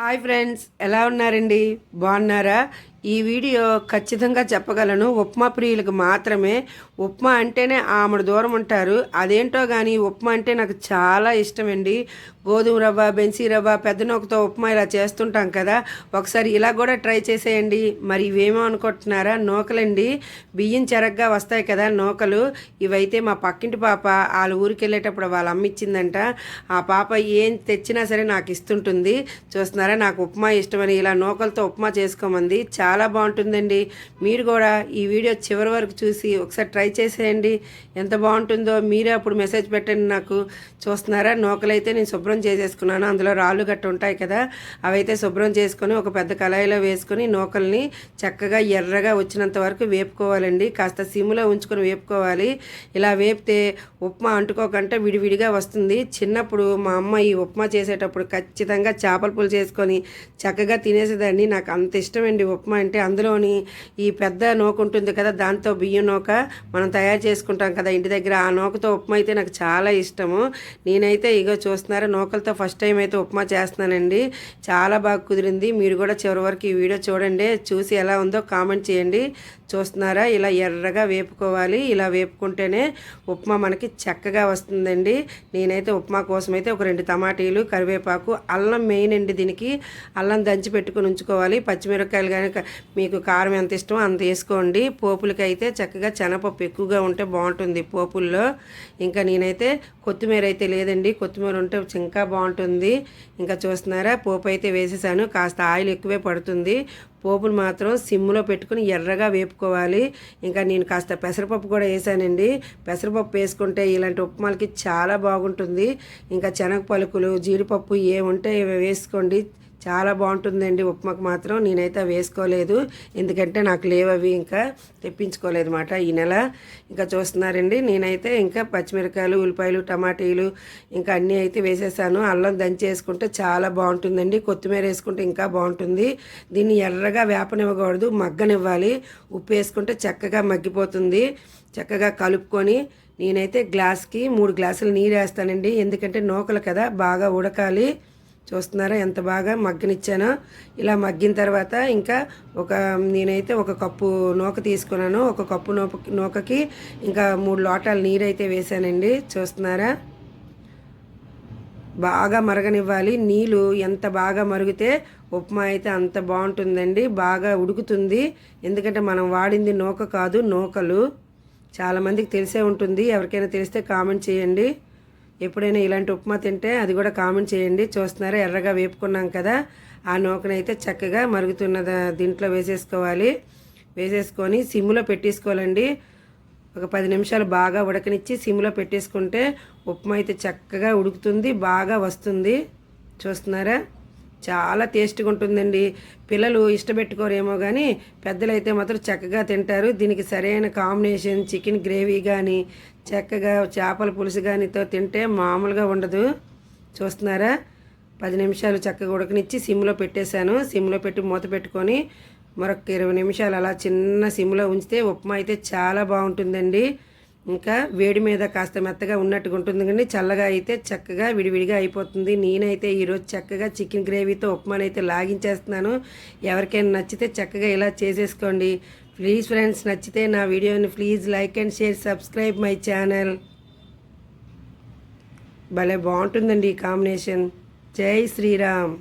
Hi friends, ఎలా ఉన్నారండి? బాగున్నారా? ఈ వీడియో ఖచ్చితంగా చెప్పగలను ఉప్మా ప్రియులకు మాత్రమే. ఉప్మా అంటేనే ఆమెడు దూరం ఉంటారు. అదేంటో కానీ ఉప్మా అంటే నాకు చాలా ఇష్టమండి. గోధుమ రవ్వ, బెన్సీ రవ్వ, పెద్ద నూకతో ఉప్మా ఇలా చేస్తుంటాం కదా, ఒకసారి ఇలా కూడా ట్రై చేసేయండి. మరి ఇవేమో అనుకుంటున్నారా? నూకలండి. బియ్యం చెరగ్గా వస్తాయి కదా నూకలు. ఇవైతే మా పక్కింటి పాప వాళ్ళ ఊరికి వెళ్ళేటప్పుడు వాళ్ళ అమ్మ ఇచ్చిందంట. ఆ పాప ఏం తెచ్చినా సరే నాకు ఇస్తుంటుంది. చూస్తున్నారా, నాకు ఉప్మా ఇష్టమని ఇలా నూకలతో ఉప్మా చేసుకోమంది. చాలా బాగుంటుందండి. మీరు కూడా ఈ వీడియో చివరి వరకు చూసి ఒకసారి ట్రై చేసేయండి. ఎంత బాగుంటుందో మీరే అప్పుడు మెసేజ్ పెట్టండి నాకు. చూస్తున్నారా, నూకలైతే నేను శుభ్రం చేసేసుకున్నాను. అందులో రాళ్ళు గట్ట ఉంటాయి కదా, అవైతే శుభ్రం చేసుకొని ఒక పెద్ద కళాయిలో వేసుకొని నూకల్ని చక్కగా ఎర్రగా వచ్చినంత వరకు వేపుకోవాలండి. కాస్త సిమ్లో ఉంచుకొని వేపుకోవాలి. ఇలా వేపితే ఉప్మా అంటుకోకుండా విడివిడిగా వస్తుంది. చిన్నప్పుడు మా అమ్మ ఈ ఉప్మా చేసేటప్పుడు ఖచ్చితంగా చేపల పులుసు చేసుకొని చక్కగా తినేసేదాన్ని. నాకు అంత ఇష్టమండి ఉప్మా అంటే. అందులోని ఈ పెద్ద నూక ఉంటుంది కదా, దాంతో బియ్యం నూక మనం తయారు చేసుకుంటాం కదా ఇంటి దగ్గర, ఆ నూకతో ఉప్మా అయితే నాకు చాలా ఇష్టము. నేనైతే ఇగో చూస్తున్నారా, నూకలతో ఫస్ట్ టైం అయితే ఉప్మా చేస్తున్నానండి. చాలా బాగా కుదిరింది. మీరు కూడా చివరి వరకు ఈ వీడియో చూడండి, చూసి ఎలా ఉందో కామెంట్ చేయండి. చూస్తున్నారా, ఇలా ఎర్రగా వేపుకోవాలి. ఇలా వేపుకుంటేనే ఉప్మా మనకి చక్కగా వస్తుందండి. నేనైతే ఉప్మా కోసం అయితే ఒక 2 టమాటీలు, కరివేపాకు, అల్లం మెయిన్ అండి దీనికి. అల్లం దంచి పెట్టుకుని ఉంచుకోవాలి. పచ్చిమిరపకాయలు కానీ మీకు కారం ఎంత ఇష్టమో అంత వేసుకోండి. పోపులకి అయితే చక్కగా శనగపప్పు ఎక్కువగా ఉంటే బాగుంటుంది పోపుల్లో. ఇంకా నేనైతే కొత్తిమీర అయితే లేదండి, కొత్తిమీర ఉంటే ఇంకా బాగుంటుంది. ఇంకా చూస్తున్నారా, పోపు అయితే వేసేసాను. కాస్త ఆయిల్ ఎక్కువే పడుతుంది. పోపులు మాత్రం సిమ్లో పెట్టుకుని ఎర్రగా వేపుకోవాలి. ఇంకా నేను కాస్త పెసరపప్పు కూడా వేసానండి. పెసరపప్పు వేసుకుంటే ఇలాంటి ఉప్మాలకి చాలా బాగుంటుంది. ఇంకా శనగ పలుకులు, జీడిపప్పు ఏముంటే వేసుకోండి, చాలా బాగుంటుందండి ఉప్మాకు మాత్రం. నేనైతే వేసుకోలేదు, ఎందుకంటే నాకు లేవవి, ఇంకా తెప్పించుకోలేదు అన్నమాట ఈ నెల. ఇంకా చూస్తున్నారండి, నేనైతే ఇంకా పచ్చిమిరకాయలు, ఉల్లిపాయలు, టమాటీలు ఇంకా అన్నీ అయితే వేసేసాను. అల్లం దంచి వేసుకుంటే చాలా బాగుంటుందండి. కొత్తిమీర వేసుకుంటే ఇంకా బాగుంటుంది. దీన్ని ఎర్రగా వేపనివ్వకూడదు, మగ్గనివ్వాలి. ఉప్పు వేసుకుంటే చక్కగా మగ్గిపోతుంది. చక్కగా కలుపుకొని నేనైతే గ్లాస్కి 3 గ్లాసులు నీరు వేస్తానండి, ఎందుకంటే నూకలు కదా బాగా ఉడకాలి. చూస్తున్నారా ఎంత బాగా మగ్గనిచ్చానో. ఇలా మగ్గిన తర్వాత ఇంకా నేనైతే ఒక కప్పు నూక తీసుకున్నాను. ఒక కప్పు నూకకి ఇంకా 3 లోటాల నీరు అయితే వేసానండి. చూస్తున్నారా, బాగా మరగనివ్వాలి. నీళ్ళు ఎంత బాగా మరిగితే ఉప్మా అయితే అంత బాగుంటుందండి, బాగా ఉడుకుతుంది. ఎందుకంటే మనం వాడింది నూక కాదు, నూకలు. చాలామందికి తెలిసే ఉంటుంది, ఎవరికైనా తెలిస్తే కామెంట్ చేయండి. ఎప్పుడైనా ఇలాంటి ఉప్మా తింటే అది కూడా కామెంట్ చేయండి. చూస్తున్నారా, ఎర్రగా వేపుకున్నాం కదా, ఆ నూకనైతే చక్కగా మరుగుతున్న దీంట్లో వేసేసుకోవాలి. వేసేసుకొని సిమ్లో పెట్టేసుకోవాలండి. ఒక 10 నిమిషాలు బాగా ఉడకనిచ్చి సిమ్లో పెట్టేసుకుంటే ఉప్మా అయితే చక్కగా ఉడుకుతుంది, బాగా వస్తుంది. చూస్తున్నారా, చాలా టేస్ట్గా ఉంటుందండి. పిల్లలు ఇష్టపెట్టుకోరేమో కానీ పెద్దలైతే మాత్రం చక్కగా తింటారు. దీనికి సరైన కాంబినేషన్ చికెన్ గ్రేవీ కానీ చక్కగా చేపల పులుసు కానీతో తింటే మామూలుగా ఉండదు. చూస్తున్నారా, 10 నిమిషాలు చక్కగా ఉడకనిచ్చి సిమ్లో పెట్టేశాను. సిమ్లో పెట్టి మూత పెట్టుకొని మరొక 20 నిమిషాలు అలా చిన్న సిమ్లో ఉంచితే ఉప్మా అయితే చాలా బాగుంటుందండి. ఇంకా వేడి మీద కాస్త మెత్తగా ఉన్నట్టుగా ఉంటుంది, కానీ చల్లగా అయితే చక్కగా విడివిడిగా అయిపోతుంది. నేనైతే ఈరోజు చక్కగా చికెన్ గ్రేవీతో ఉప్మానైతే లాగించేస్తున్నాను. ఎవరికైనా నచ్చితే చక్కగా ఇలా చేసేసుకోండి. ప్లీజ్ ఫ్రెండ్స్, నచ్చితే నా వీడియోని please like and share, subscribe my channel. భలే బాగుంటుందండి ఈ కాంబినేషన్. జై శ్రీరామ్.